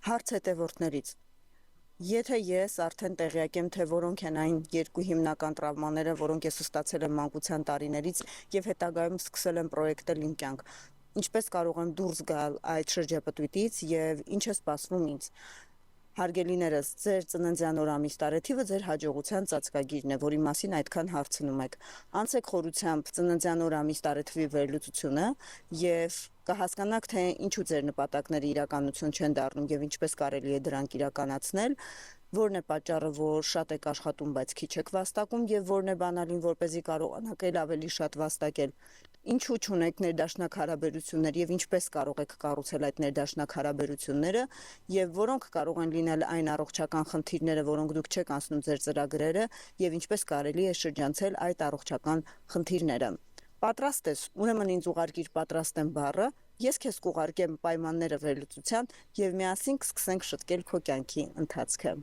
Հարց հետևորդներից. Եթե ես արդեն տեղյակ եմ, թե որոնք են այն երկու հիմնական տրավմաները, որոնք ես ստացել եմ մանկության տարիներից եւ հետագայում սկսել եմ պրոյեկտել իմ կյանք, ինչպես կարող եմ դուրս գալ այդ շրջապտույտից եւ ինչ է սպասվում ինձ։ Հարգելիներս, ձեր ծննդյան օրամիս տարեթիվը ձեր հաջողության ծածկագիրն է, որի մասին այդքան հարցնում եք։ Անցեք խորությամբ ծննդյան օրամիս տարեթվի վերլուծությունը եւ կհասկանաք, թե ինչու ձեր նպատակները իրականություն չեն դառնում եւ ինչպես կարելի է դրանք իրականացնել, որն է պատճառը, որ շատ եք աշխատում, բայց քիչ եք վաստակում եւ որն է բանալին, որպեսզի կարողանաք ավելի շատ վաստակել։ Ինչու չունեք ներդաշնակ հարաբերություններ եւ ինչպես կարող եք կառուցել այդ ներդաշնակ հարաբերությունները եւ որոնք կարող են լինել այն առողջական խնդիրները, որոնք դուք չեք անցնում ձեր ծրագրերը եւ ինչպես կարելի է շրջանցել այդ առողջական խնդիրները։ Պատրաստ ես, ուրեմն ինձ ուղարկիր պատրաստ եմ բառը, ես քեզ կուղարկեմ պայմանները վերլուծության եւ միասին կսկսենք շտկել քո կյանքի ընթացքը։